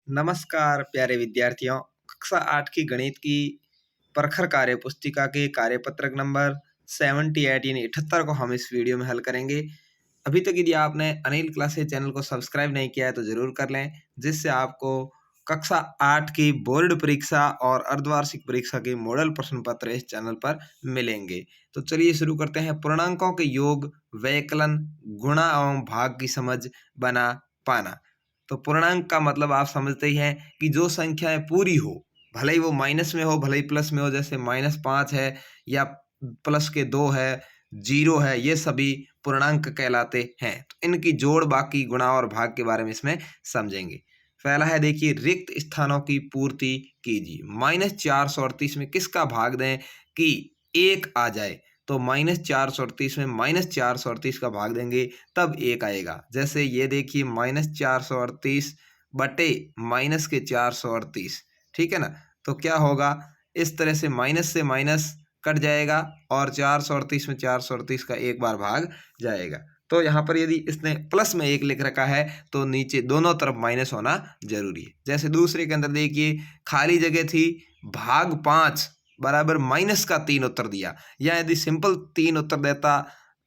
नमस्कार प्यारे विद्यार्थियों। कक्षा 8 की गणित की प्रखर कार्य पुस्तिका के कार्यपत्रक नंबर 78 यानी 78 को हम इस वीडियो में हल करेंगे। अभी तक यदि आपने अनिल क्लासेस चैनल को सब्सक्राइब नहीं किया है तो जरूर कर लें, जिससे आपको कक्षा 8 की बोर्ड परीक्षा और अर्धवार्षिक परीक्षा के मॉडल प्रश्न पत्र इस चैनल पर मिलेंगे। तो चलिए शुरू करते हैं। पूर्णांकों के योग, व्यकलन, गुणा एवं भाग की समझ बना पाना। तो पूर्णांक का मतलब आप समझते ही हैं कि जो संख्याएं पूरी हो, भले ही वो माइनस में हो भले ही प्लस में हो, जैसे -5 है या प्लस के 2 है, 0 है, ये सभी पूर्णांक कहलाते हैं। तो इनकी जोड़, बाकी गुणा और भाग के बारे में इसमें समझेंगे। पहला है, देखिए, रिक्त स्थानों की पूर्ति कीजिए। -438 में किसका भाग दें कि 1 आ जाए? तो -438 में -438 का भाग देंगे तब 1 आएगा। जैसे ये देखिए, -438 बटे माइनस के 438, ठीक है ना। तो क्या होगा, इस तरह से माइनस कट जाएगा और 438 में 438 का एक बार भाग जाएगा। तो यहाँ पर यदि इसने प्लस में 1 लिख रखा है तो नीचे दोनों तरफ माइनस होना जरूरी है। जैसे दूसरे के अंदर देखिए, खाली जगह थी, भाग 5 बराबर -3 उत्तर दिया, या यदि सिंपल 3 उत्तर देता,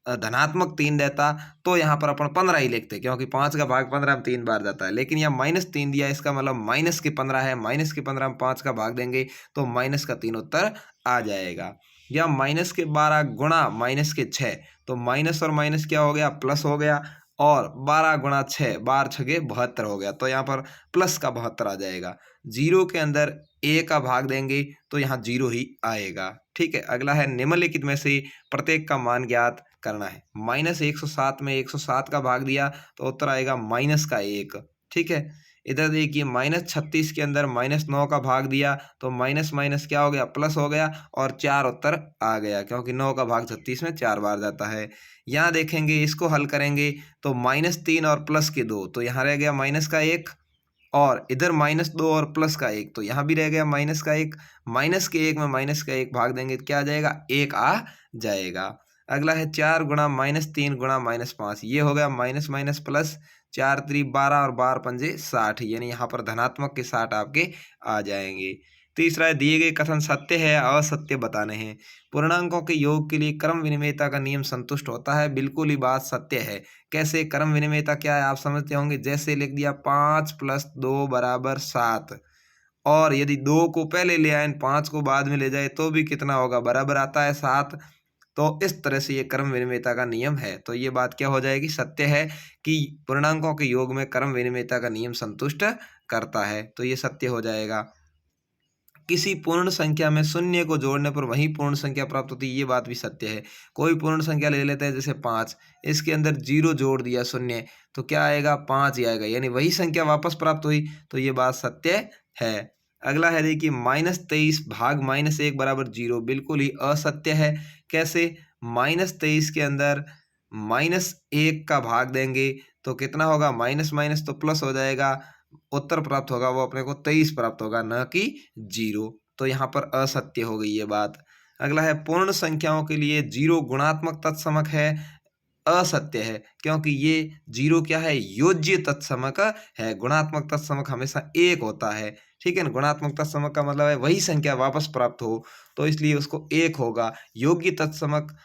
धनात्मक 3 देता, तो यहाँ पर अपन 15 ही लिखते, क्योंकि 5 का भाग 15 में 3 बार जाता है। लेकिन यहाँ -3 दिया, इसका मतलब -15 है, -15 में 5 का भाग देंगे तो -3 उत्तर आ जाएगा। या -12 गुणा -6, तो माइनस और माइनस क्या हो गया, प्लस हो गया, और 12 गुणा 6, 12 छगे 72 हो गया, तो यहाँ पर प्लस का 72 आ जाएगा। 0 के अंदर a का भाग देंगे तो यहाँ 0 ही आएगा। ठीक है। अगला है, निम्नलिखित में से प्रत्येक का मान ज्ञात करना है। -107 में 107 का भाग दिया तो उत्तर आएगा -1। ठीक है। इधर देखिए, -36 के अंदर -9 का भाग दिया तो माइनस माइनस क्या हो गया, प्लस हो गया, और 4 उत्तर आ गया, क्योंकि 9 का भाग 36 में 4 बार जाता है। यहाँ देखेंगे, इसको हल करेंगे तो -3 और प्लस के 2, तो यहाँ रह गया -1, और इधर -2 और प्लस का 1, तो यहाँ भी रह गया -1। माइनस के 1 में -1 भाग देंगे तो क्या आ जाएगा, 1 आ जाएगा। अगला है, 4 गुणा -3 गुणा -5, ये हो गया माइनस माइनस प्लस, 4 3 12 और 12 पंजे 60, यानी यहाँ पर धनात्मक के 60 आपके आ जाएंगे। तीसरा है, दिए गए कथन सत्य है या असत्य बताने हैं। पूर्णांकों के योग के लिए क्रम विनिमयता का नियम संतुष्ट होता है। बिल्कुल ही बात सत्य है। कैसे? क्रम विनिमयता क्या है आप समझते होंगे। जैसे लिख दिया 5 + 2 = 7, और यदि 2 को पहले ले आए, 5 को बाद में ले जाए तो भी कितना होगा, बराबर आता है 7। तो इस तरह से ये क्रम विनिमयता का नियम है। तो ये बात क्या हो जाएगी, सत्य है कि पूर्णांकों के योग में क्रम विनिमयता का नियम संतुष्ट करता है, तो ये सत्य हो जाएगा। किसी पूर्ण संख्या में शून्य को जोड़ने पर वही पूर्ण संख्या प्राप्त होती है, ये बात भी सत्य है। कोई पूर्ण संख्या ले लेते हैं, जैसे 5, इसके अंदर 0 जोड़ दिया शून्य, तो क्या आएगा, 5 ही आएगा, यानी वही संख्या वापस प्राप्त हुई, तो ये बात सत्य है। अगला है, देखिए, -23 भाग -1 = 0, बिल्कुल ही असत्य है। कैसे? -23 के अंदर -1 का भाग देंगे तो कितना होगा, माइनस माइनस तो प्लस हो जाएगा, उत्तर प्राप्त होगा वो अपने को 23 प्राप्त होगा, न कि 0। तो यहाँ पर असत्य हो गई ये बात। अगला है, पूर्ण संख्याओं के लिए 0 गुणात्मक तत्समक है। असत्य है, क्योंकि ये 0 क्या है, योज्य तत्समक है। गुणात्मक तत्समक हमेशा 1 होता है। ठीक है ना। गुणात्मक तत्समक का मतलब है वही संख्या वापस प्राप्त हो, तो इसलिए उसको 1 होगा। योग्य तत्समक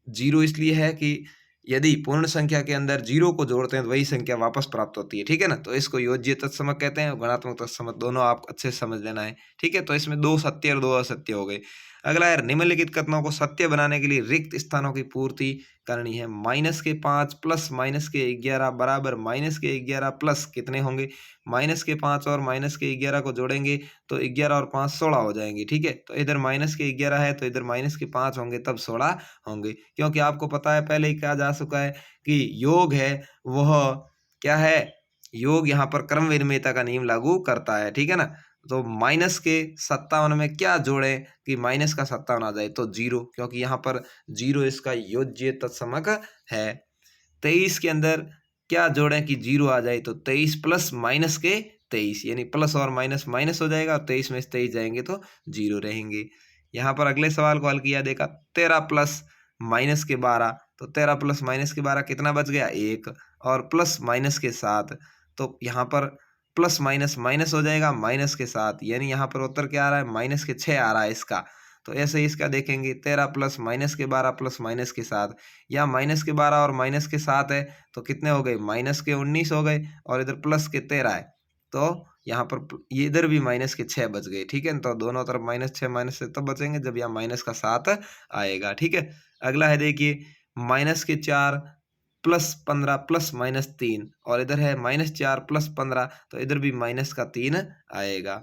0 इसलिए है कि यदि पूर्ण संख्या के अंदर 0 को जोड़ते हैं तो वही संख्या वापस प्राप्त होती है। ठीक है ना। तो इसको योज्य तत्समक कहते हैं, गुणात्मक तत्समक, दोनों आप अच्छे से समझ लेना है। ठीक है। तो इसमें 2 सत्य और 2 असत्य हो गए। अगला है, निम्नलिखित कथनों को सत्य बनाने के लिए रिक्त स्थानों की पूर्ति करनी है। -5 प्लस -11 बराबर -11 प्लस कितने होंगे, -5 और -11 को जोड़ेंगे तो 11 और 5 16 हो जाएंगे। ठीक है। तो इधर -11 है तो इधर -5 होंगे, तब 16 होंगे, क्योंकि आपको पता है पहले ही कहा जा चुका है कि योग है वह क्या है, योग यहाँ पर क्रम विनिमयता का नियम लागू करता है। ठीक है ना। तो माइनस के 57 में क्या जोड़ें कि माइनस का 57 आ जाए, तो 0, क्योंकि यहाँ पर 0 इसका योज्य तत्समक है। 23 के अंदर क्या जोड़ें कि 0 आ जाए, तो 23 प्लस माइनस के 23, यानी प्लस और माइनस माइनस हो जाएगा, और 23 में से 23 जाएंगे तो 0 रहेंगे। यहाँ पर अगले सवाल को हल किया, देखा 13 प्लस माइनस के 12, तो 13 प्लस माइनस के 12 कितना बच गया, 1, और प्लस माइनस के 7, तो यहाँ पर प्लस माइनस माइनस हो जाएगा माइनस के साथ, यानी यहाँ पर उत्तर क्या आ रहा है, माइनस के 6 आ रहा है इसका। तो ऐसे ही इसका देखेंगे 13 प्लस माइनस के 12 प्लस माइनस के 7, या माइनस के 12 और माइनस के 7 है तो कितने हो गए, माइनस के 19 हो गए, और इधर प्लस के 13 है तो यहाँ पर ये इधर भी माइनस के 6 बच गए। ठीक है, तो दोनों तरफ -6 -6 तब बचेंगे जब यहाँ माइनस का 7 आएगा। ठीक है, अगला है देखिए माइनस के 4 प्लस 15 प्लस -3, और इधर है -4 प्लस 15 तो इधर भी माइनस का 3 आएगा।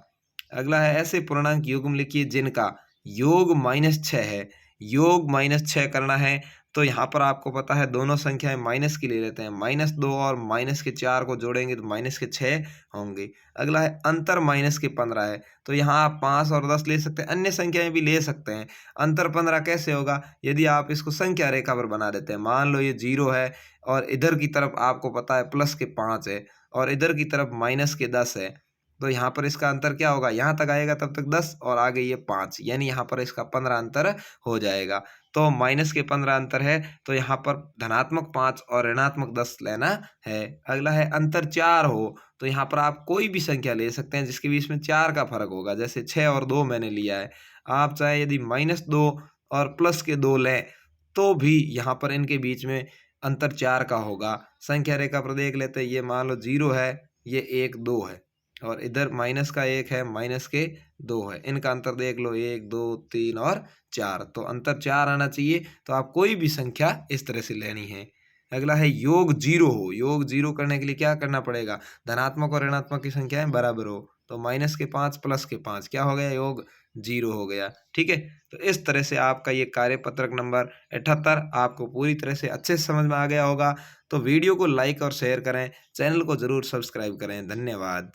अगला है ऐसे पूर्णांक युग्म लिखिए जिनका योग -6 है। योग -6 करना है तो यहाँ पर आपको पता है दोनों संख्याएं माइनस की ले लेते हैं, -2 और माइनस के 4 को जोड़ेंगे तो माइनस के 6 होंगे। अगला है अंतर माइनस के 15 है, तो यहाँ आप 5 और 10 ले सकते हैं, अन्य संख्याएं भी ले सकते हैं। अंतर 15 कैसे होगा, यदि आप इसको संख्या रेखा पर बना देते हैं, मान लो ये 0 है और इधर की तरफ आपको पता है प्लस के 5 है और इधर की तरफ माइनस के 10 है, तो यहाँ पर इसका अंतर क्या होगा, यहाँ तक आएगा तब तक 10 और आगे ये 5, यानी यहाँ पर इसका 15 अंतर हो जाएगा। तो माइनस के 15 अंतर है तो यहाँ पर धनात्मक 5 और ऋणात्मक 10 लेना है। अगला है अंतर 4 हो तो यहाँ पर आप कोई भी संख्या ले सकते हैं जिसके बीच में 4 का फर्क होगा, जैसे 6 और 2 मैंने लिया है। आप चाहे यदि -2 और प्लस के 2 लें तो भी यहाँ पर इनके बीच में अंतर 4 का होगा। संख्या रेखा पर देख लेते हैं, ये मान लो 0 है, ये 1 2 है और इधर माइनस का 1 है, माइनस के 2 है। इनका अंतर देख लो 1 2 3 और 4, तो अंतर 4 आना चाहिए। तो आप कोई भी संख्या इस तरह से लेनी है। अगला है योग 0 हो। योग 0 करने के लिए क्या करना पड़ेगा, धनात्मक और ऋणात्मक की संख्याएं बराबर हो, तो माइनस के 5 प्लस के 5 क्या हो गया, योग 0 हो गया। ठीक है, तो इस तरह से आपका ये कार्यपत्रक नंबर 78 आपको पूरी तरह से अच्छे से समझ में आ गया होगा। तो वीडियो को लाइक और शेयर करें, चैनल को ज़रूर सब्सक्राइब करें। धन्यवाद।